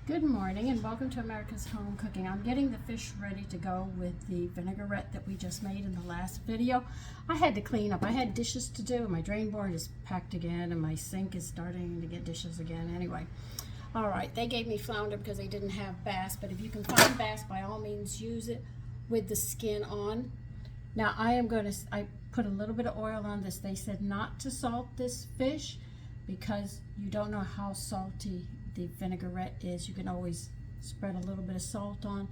Good morning and welcome to America's Home Cooking. I'm getting the fish ready to go with the vinaigrette that we just made in the last video. I had to clean up. I had dishes to do. My drain board is packed again and my sink is starting to get dishes again. Anyway, all right, they gave me flounder because they didn't have bass, but if you can find bass, by all means use it with the skin on. Now I put a little bit of oil on this. They said not to salt this fish because you don't know how salty the vinaigrette is. You can always spread a little bit of salt on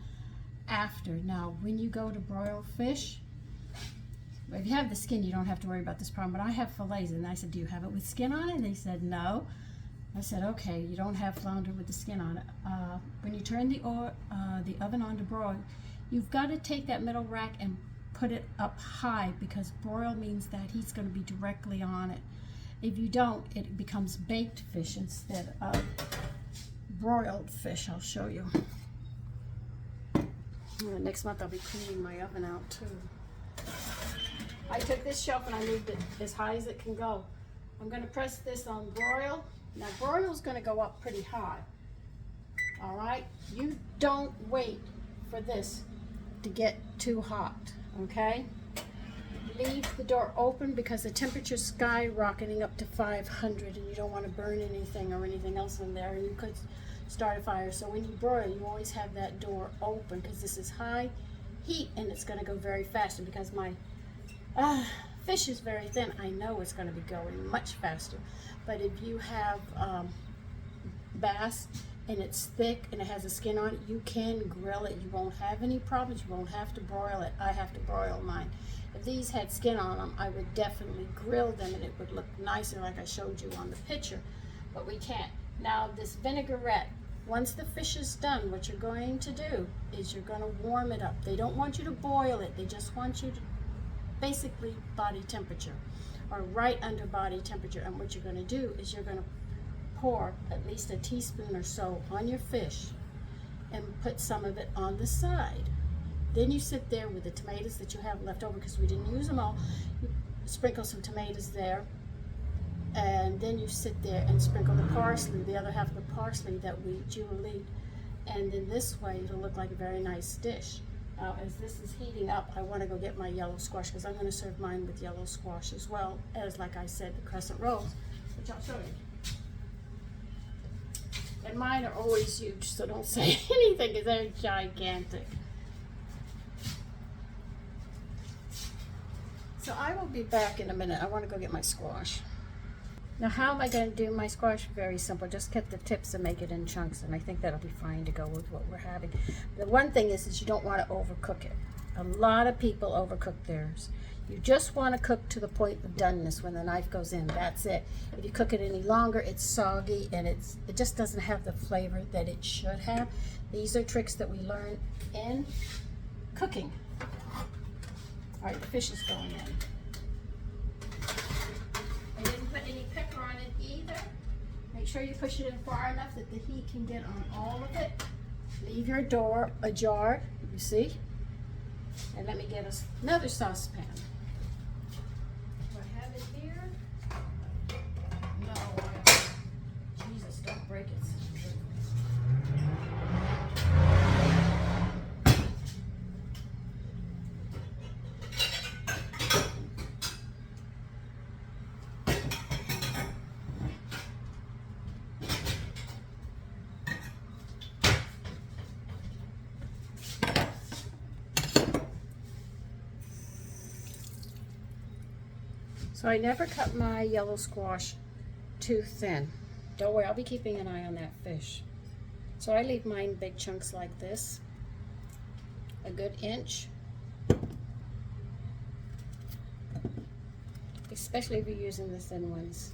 after. Now when you go to broil fish, if you have the skin you don't have to worry about this problem, but I have fillets and I said, do you have it with skin on it? And they said no. I said, okay, you don't have flounder with the skin on it. When you turn the oven on to broil, you've got to take that middle rack and put it up high because broil means that heat's going to be directly on it. If you don't, it becomes baked fish instead of broiled fish. I'll show you. Next month I'll be cleaning my oven out too. I took this shelf and I moved it as high as it can go. I'm going to press this on broil. Now broil is going to go up pretty high. All right, you don't wait for this to get too hot, okay? Leave the door open because the temperature's skyrocketing up to 500 and you don't want to burn anything or anything else in there, and you could start a fire. So when you broil, you always have that door open because this is high heat and it's going to go very fast. And because my fish is very thin, I know it's going to be going much faster. But if you have bass and it's thick and it has a skin on it, you can grill it. You won't have any problems. You won't have to broil it. I have to broil mine. If these had skin on them, I would definitely grill them and it would look nicer like I showed you on the picture, but we can't. Now this vinaigrette, once the fish is done, what you're going to do is you're going to warm it up. They don't want you to boil it. They just want you to basically body temperature or right under body temperature. And what you're going to do is you're going to pour at least a teaspoon or so on your fish and put some of it on the side. Then you sit there with the tomatoes that you have left over because we didn't use them all. You sprinkle some tomatoes there, and then you sit there and sprinkle the parsley, the other half of the parsley that we julienne, and then this way it'll look like a very nice dish. Now as this is heating up, I want to go get my yellow squash because I'm going to serve mine with yellow squash as well as, like I said, the crescent rolls, which I'll show you. And mine are always huge, so don't say anything because they're gigantic. So I will be back in a minute. I want to go get my squash. Now how am I going to do my squash? Very simple. Just cut the tips and make it in chunks, and I think that'll be fine to go with what we're having. The one thing is you don't want to overcook it. A lot of people overcook theirs. You just want to cook to the point of doneness when the knife goes in. That's it. If you cook it any longer, it's soggy and it just doesn't have the flavor that it should have. These are tricks that we learn in cooking. All right, the fish is going in. I didn't put any pepper on it either. Make sure you push it in far enough that the heat can get on all of it. Leave your door ajar, you see? And let me get us another saucepan. Do I have it here? No, I don't. Jesus, don't break it. So I never cut my yellow squash too thin. Don't worry, I'll be keeping an eye on that fish. So I leave mine big chunks like this, a good inch. Especially if you're using the thin ones,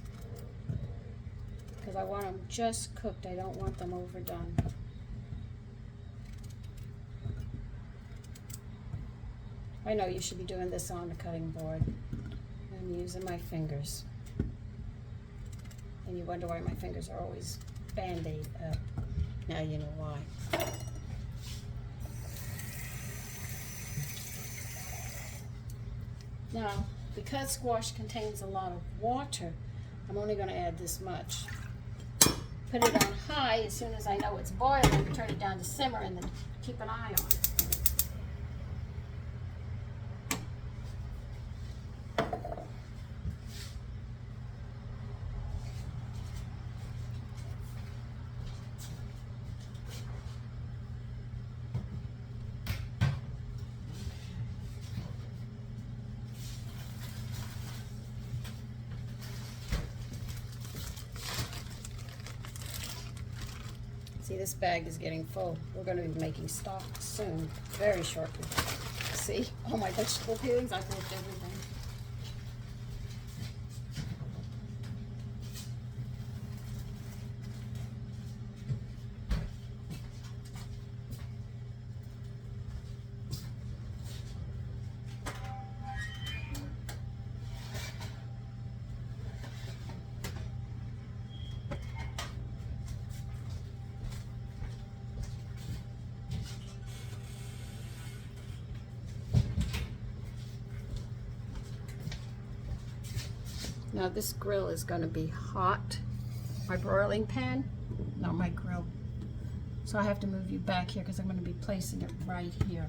because I want them just cooked. I don't want them overdone. I know you should be doing this on the cutting board. I'm using my fingers. And you wonder why my fingers are always band-aid up. Now you know why. Now, because squash contains a lot of water, I'm only going to add this much. put it on high as soon as I know it's boiling, turn it down to simmer, and then keep an eye on it. See, this bag is getting full. We're going to be making stock soon, very shortly. See, all my vegetable peelings, I've moved everything. Now this grill is going to be hot. My broiling pan, not my grill. So I have to move you back here because I'm going to be placing it right here.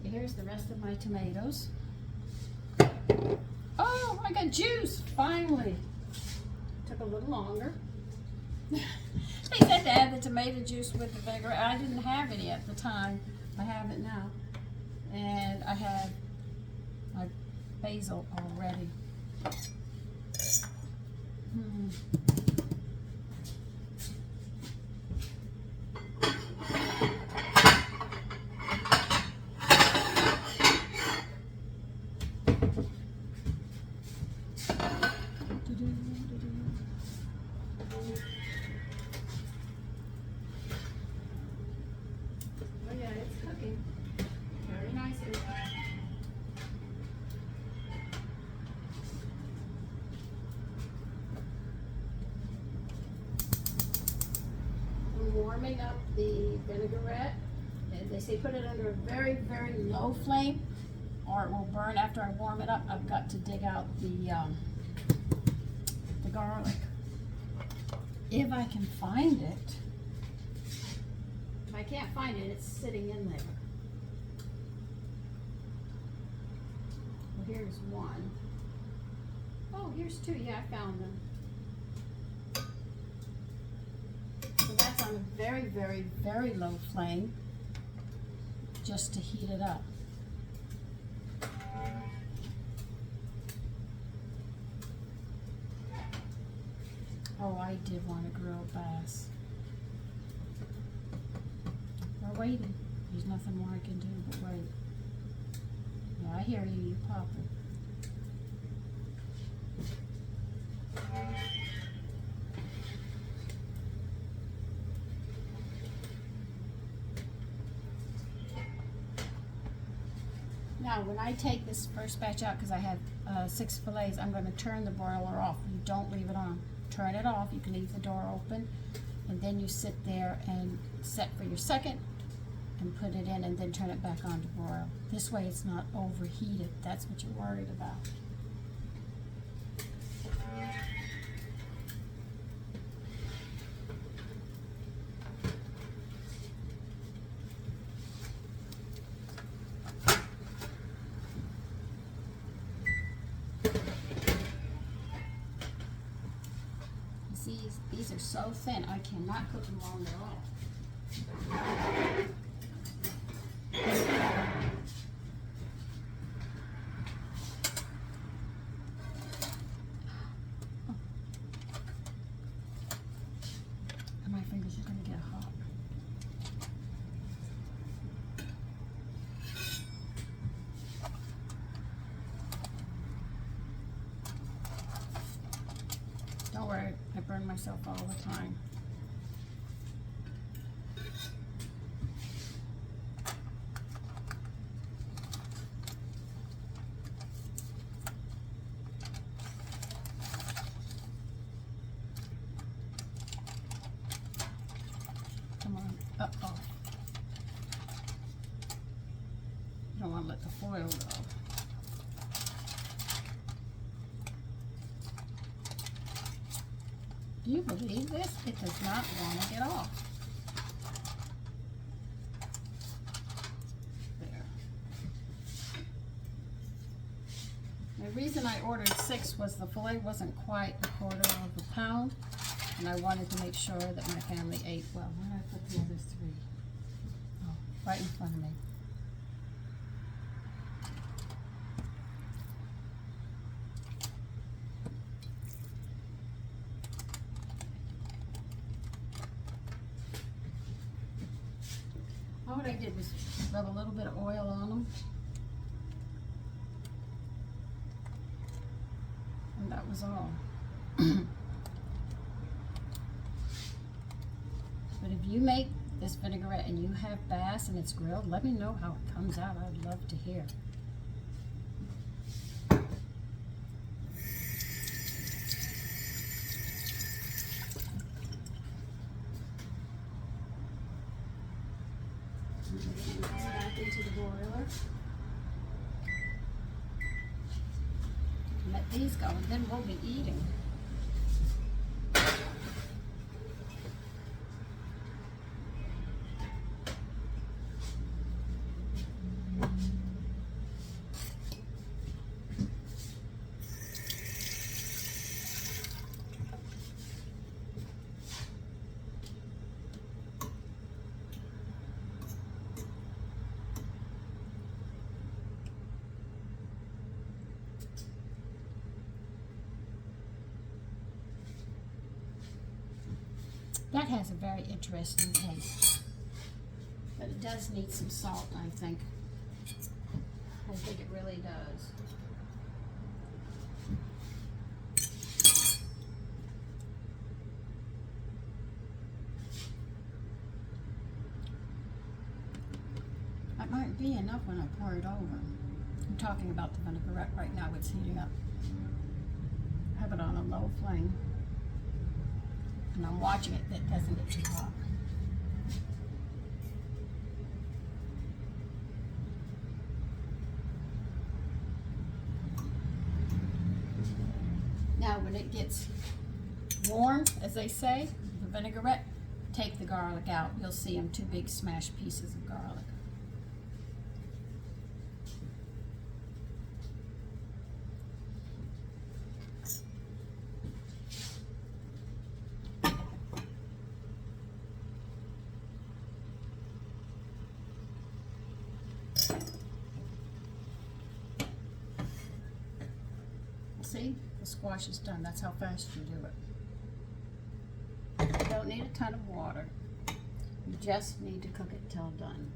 Here's the rest of my tomatoes. Oh, I got juice, finally. Took a little longer. They said to add the tomato juice with the vinaigrette. I didn't have any at the time. I have it now. And I have my basil already. Oh yeah, it's cooking. Very nicely. I'm warming up the vinaigrette. And they say put it under a very, very low flame or it will burn. After I warm it up, I've got to dig out the garlic. If I can find it. If I can't find it, it's sitting in there. Here's one. Oh, here's two. Yeah, I found them. So that's on a very, very, very low flame just to heat it up. Oh, I did want a grilled bass. We're waiting. There's nothing more I can do but wait. I hear you, you pop it. Now, when I take this first batch out, because I have 6 fillets, I'm going to turn the broiler off. You don't leave it on. Turn it off. You can leave the door open, and then you sit there and set for your second and put it in and then turn it back on to broil. This way it's not overheated. That's what you're worried about. You see, these are so thin, I cannot cook them long at all. And my fingers are going to get hot. Don't worry, I burn myself all the time. Come on, uh-oh. You don't want to let the foil go. Do you believe this? It does not want to get off. There. The reason I ordered 6 was the filet wasn't quite a quarter of a pound, and I wanted to make sure that my family ate well. Where did I put the other 3? Oh, right in front of me. All I did was rub a little bit of oil on them. And that was all. But if you make this vinaigrette and you have bass and it's grilled, let me know how it comes out. I'd love to hear. Back into the broiler. Let these go, and then we'll be eating. That has a very interesting taste, but it does need some salt, I think. I think it really does. That might be enough when I pour it over. I'm talking about the vinaigrette right now. It's heating up. I have it on a low flame. And I'm watching it, that doesn't get too hot. Now when it gets warm, as they say, the vinaigrette, take the garlic out. You'll see them 2 big smashed pieces of garlic. See, the squash is done. That's how fast you do it. You don't need a ton of water. You just need to cook it till done.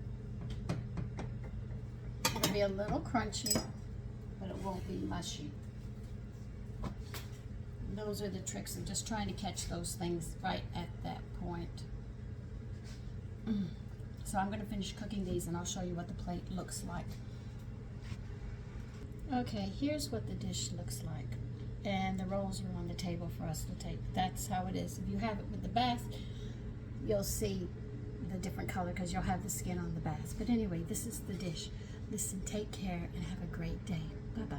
It'll be a little crunchy, but it won't be mushy. And those are the tricks of just trying to catch those things right at that point. So I'm going to finish cooking these and I'll show you what the plate looks like. Okay, here's what the dish looks like. And the rolls are on the table for us to take. That's how it is. If you have it with the bass, you'll see the different color because you'll have the skin on the bass. But anyway, this is the dish. Listen, take care and have a great day. Bye-bye.